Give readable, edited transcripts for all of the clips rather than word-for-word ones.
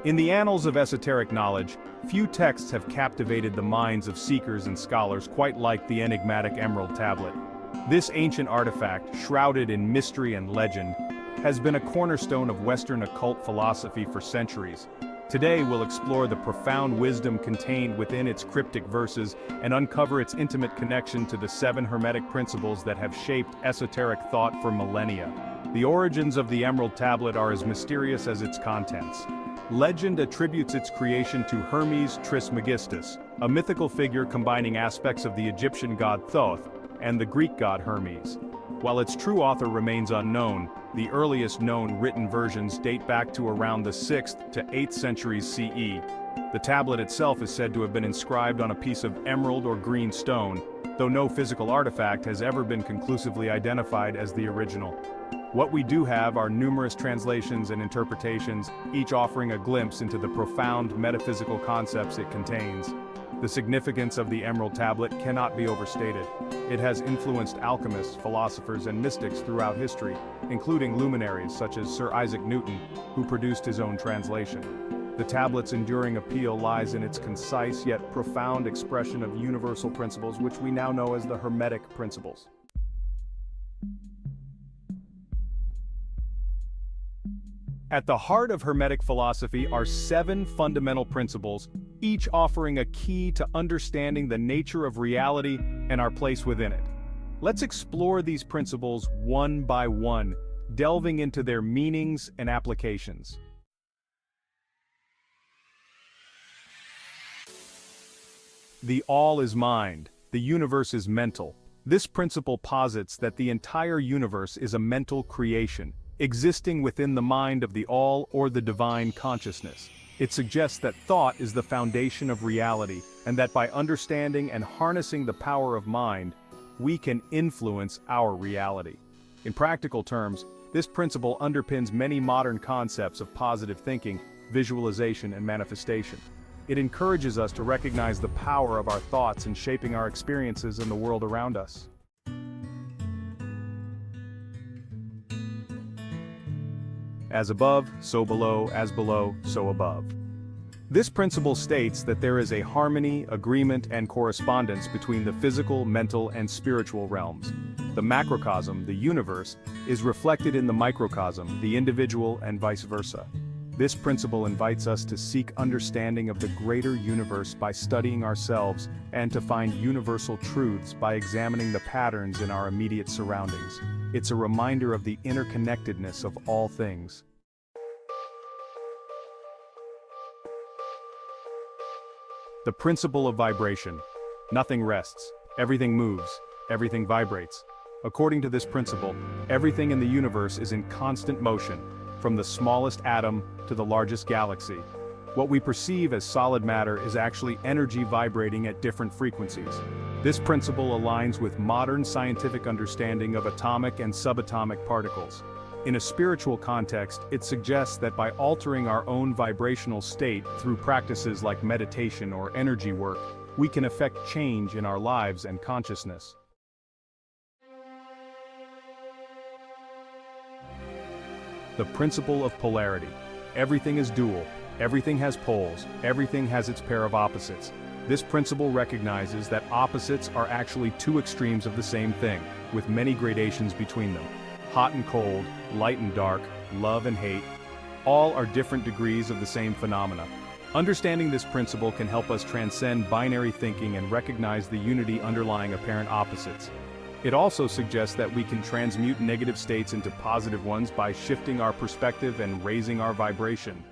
In the annals of esoteric knowledge, few texts have captivated the minds of seekers and scholars quite like the enigmatic Emerald Tablet. This ancient artifact, shrouded in mystery and legend, has been a cornerstone of Western occult philosophy for centuries. Today we'll explore the profound wisdom contained within its cryptic verses and uncover its intimate connection to the 7 Hermetic principles that have shaped esoteric thought for millennia. The origins of the Emerald Tablet are as mysterious as its contents. Legend attributes its creation to Hermes Trismegistus, a mythical figure combining aspects of the Egyptian god Thoth and the Greek god Hermes. While its true author remains unknown, the earliest known written versions date back to around the 6th to 8th centuries CE. The tablet itself is said to have been inscribed on a piece of emerald or green stone, though no physical artifact has ever been conclusively identified as the original. What we do have are numerous translations and interpretations, each offering a glimpse into the profound metaphysical concepts it contains. The significance of the Emerald Tablet cannot be overstated. It has influenced alchemists, philosophers, and mystics throughout history, including luminaries such as Sir Isaac Newton, who produced his own translation. The tablet's enduring appeal lies in its concise yet profound expression of universal principles which we now know as the Hermetic Principles. At the heart of Hermetic philosophy are 7 fundamental principles, each offering a key to understanding the nature of reality and our place within it. Let's explore these principles one by one, delving into their meanings and applications. The all is mind, the universe is mental. This principle posits that the entire universe is a mental creation, existing within the mind of the all or the divine consciousness. It suggests that thought is the foundation of reality, and that by understanding and harnessing the power of mind, we can influence our reality. In practical terms, this principle underpins many modern concepts of positive thinking, visualization, and manifestation. It encourages us to recognize the power of our thoughts in shaping our experiences in the world around us. As above, so below, as below, so above. This principle states that there is a harmony, agreement, and correspondence between the physical, mental, and spiritual realms. The macrocosm, the universe, is reflected in the microcosm, the individual, and vice versa. This principle invites us to seek understanding of the greater universe by studying ourselves and to find universal truths by examining the patterns in our immediate surroundings. It's a reminder of the interconnectedness of all things. The principle of vibration. Nothing rests, everything moves, everything vibrates. According to this principle, everything in the universe is in constant motion, from the smallest atom to the largest galaxy. What we perceive as solid matter is actually energy vibrating at different frequencies. This principle aligns with modern scientific understanding of atomic and subatomic particles. In a spiritual context, it suggests that by altering our own vibrational state through practices like meditation or energy work, we can effect change in our lives and consciousness. The principle of polarity. Everything is dual, everything has poles, everything has its pair of opposites. This principle recognizes that opposites are actually 2 extremes of the same thing, with many gradations between them. Hot and cold, light and dark, love and hate, all are different degrees of the same phenomena. Understanding this principle can help us transcend binary thinking and recognize the unity underlying apparent opposites. It also suggests that we can transmute negative states into positive ones by shifting our perspective and raising our vibration.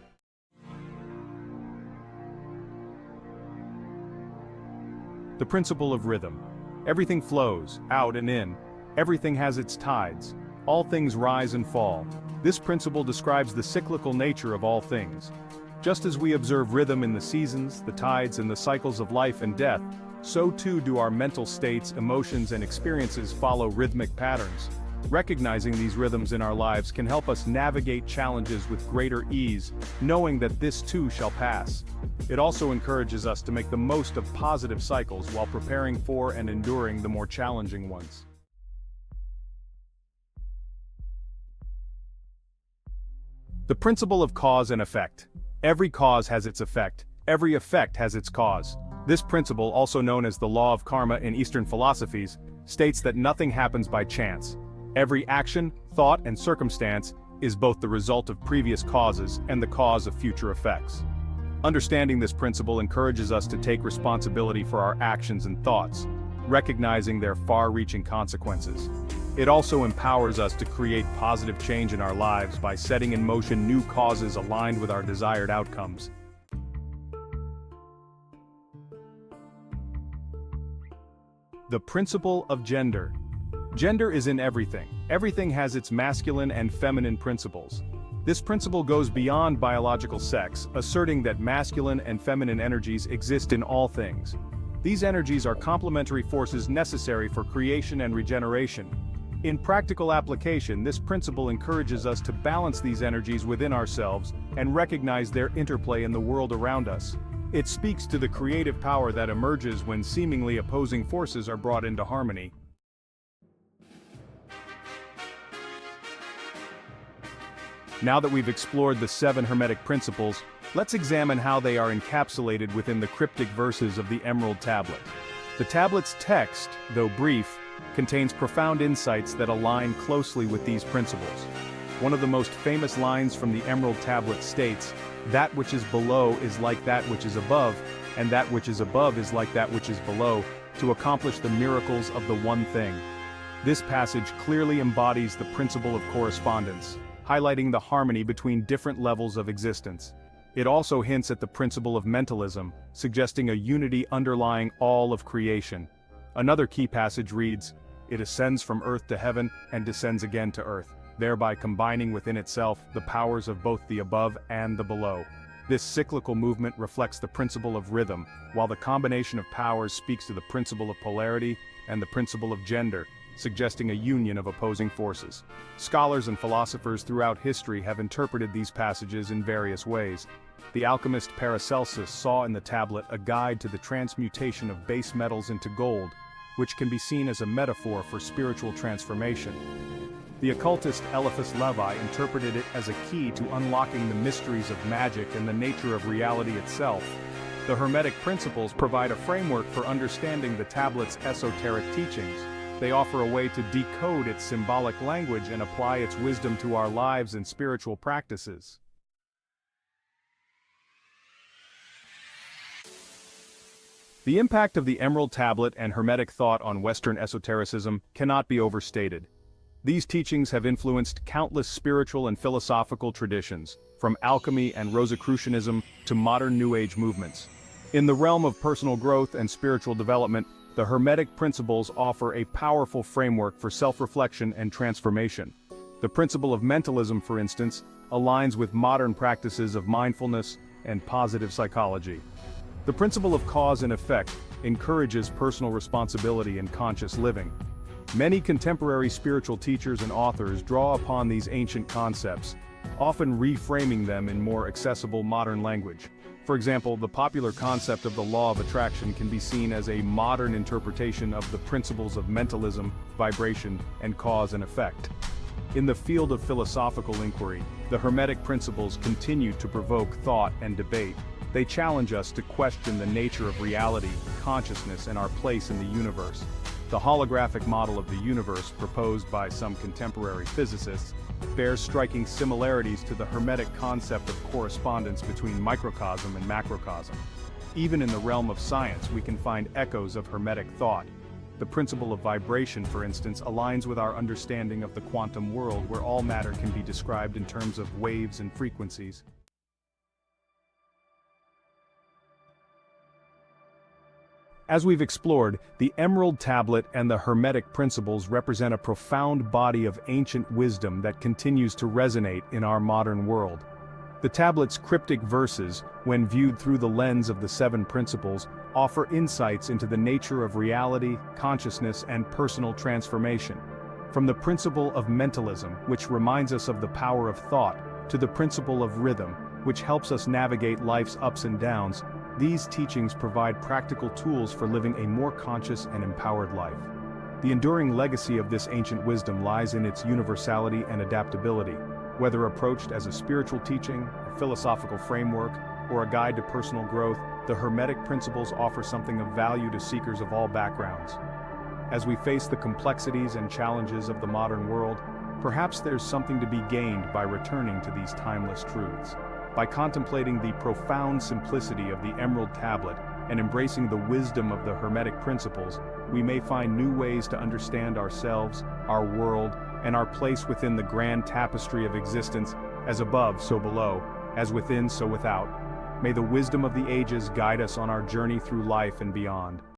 The principle of rhythm. Everything flows, out and in. Everything has its tides. All things rise and fall. This principle describes the cyclical nature of all things. Just as we observe rhythm in the seasons, the tides, and the cycles of life and death, so too do our mental states, emotions, and experiences follow rhythmic patterns. Recognizing these rhythms in our lives can help us navigate challenges with greater ease, knowing that this too shall pass. It also encourages us to make the most of positive cycles while preparing for and enduring the more challenging ones. The principle of cause and effect. Every cause has its effect. Every effect has its cause. This principle, also known as the law of karma in Eastern philosophies, states that nothing happens by chance. Every action, thought, and circumstance is both the result of previous causes and the cause of future effects. Understanding this principle encourages us to take responsibility for our actions and thoughts, recognizing their far-reaching consequences. It also empowers us to create positive change in our lives by setting in motion new causes aligned with our desired outcomes. The principle of gender. Gender is in everything. Everything has its masculine and feminine principles. This principle goes beyond biological sex, asserting that masculine and feminine energies exist in all things. These energies are complementary forces necessary for creation and regeneration. In practical application, this principle encourages us to balance these energies within ourselves and recognize their interplay in the world around us. It speaks to the creative power that emerges when seemingly opposing forces are brought into harmony. Now that we've explored the 7 Hermetic Principles, let's examine how they are encapsulated within the cryptic verses of the Emerald Tablet. The tablet's text, though brief, contains profound insights that align closely with these principles. One of the most famous lines from the Emerald Tablet states, "That which is below is like that which is above, and that which is above is like that which is below, to accomplish the miracles of the one thing." This passage clearly embodies the principle of correspondence, highlighting the harmony between different levels of existence. It also hints at the principle of mentalism, suggesting a unity underlying all of creation. Another key passage reads, "It ascends from earth to heaven and descends again to earth, thereby combining within itself the powers of both the above and the below." This cyclical movement reflects the principle of rhythm, while the combination of powers speaks to the principle of polarity and the principle of gender, suggesting a union of opposing forces. Scholars and philosophers throughout history have interpreted these passages in various ways. The alchemist Paracelsus saw in the tablet a guide to the transmutation of base metals into gold, which can be seen as a metaphor for spiritual transformation. The occultist Eliphas Levi interpreted it as a key to unlocking the mysteries of magic and the nature of reality itself. The Hermetic Principles provide a framework for understanding the tablet's esoteric teachings. They offer a way to decode its symbolic language and apply its wisdom to our lives and spiritual practices. The impact of the Emerald Tablet and Hermetic thought on Western esotericism cannot be overstated. These teachings have influenced countless spiritual and philosophical traditions, from alchemy and Rosicrucianism to modern New Age movements. In the realm of personal growth and spiritual development, the Hermetic Principles offer a powerful framework for self-reflection and transformation. The principle of mentalism, for instance, aligns with modern practices of mindfulness and positive psychology. The principle of cause and effect encourages personal responsibility and conscious living. Many contemporary spiritual teachers and authors draw upon these ancient concepts, often reframing them in more accessible modern language. For example, the popular concept of the law of attraction can be seen as a modern interpretation of the principles of mentalism, vibration, and cause and effect. In the field of philosophical inquiry, the Hermetic Principles continue to provoke thought and debate. They challenge us to question the nature of reality, consciousness, and our place in the universe. The holographic model of the universe proposed by some contemporary physicists bears striking similarities to the Hermetic concept of correspondence between microcosm and macrocosm. Even in the realm of science, we can find echoes of Hermetic thought. The principle of vibration, for instance, aligns with our understanding of the quantum world, where all matter can be described in terms of waves and frequencies. As we've explored, the Emerald Tablet and the Hermetic Principles represent a profound body of ancient wisdom that continues to resonate in our modern world. The tablet's cryptic verses, when viewed through the lens of the 7 principles, offer insights into the nature of reality, consciousness, and personal transformation. From the principle of mentalism, which reminds us of the power of thought, to the principle of rhythm, which helps us navigate life's ups and downs, these teachings provide practical tools for living a more conscious and empowered life. The enduring legacy of this ancient wisdom lies in its universality and adaptability. Whether approached as a spiritual teaching, a philosophical framework, or a guide to personal growth, the Hermetic Principles offer something of value to seekers of all backgrounds. As we face the complexities and challenges of the modern world, perhaps there's something to be gained by returning to these timeless truths. By contemplating the profound simplicity of the Emerald Tablet and embracing the wisdom of the Hermetic Principles, we may find new ways to understand ourselves, our world, and our place within the grand tapestry of existence, as above, so below, as within, so without. May the wisdom of the ages guide us on our journey through life and beyond.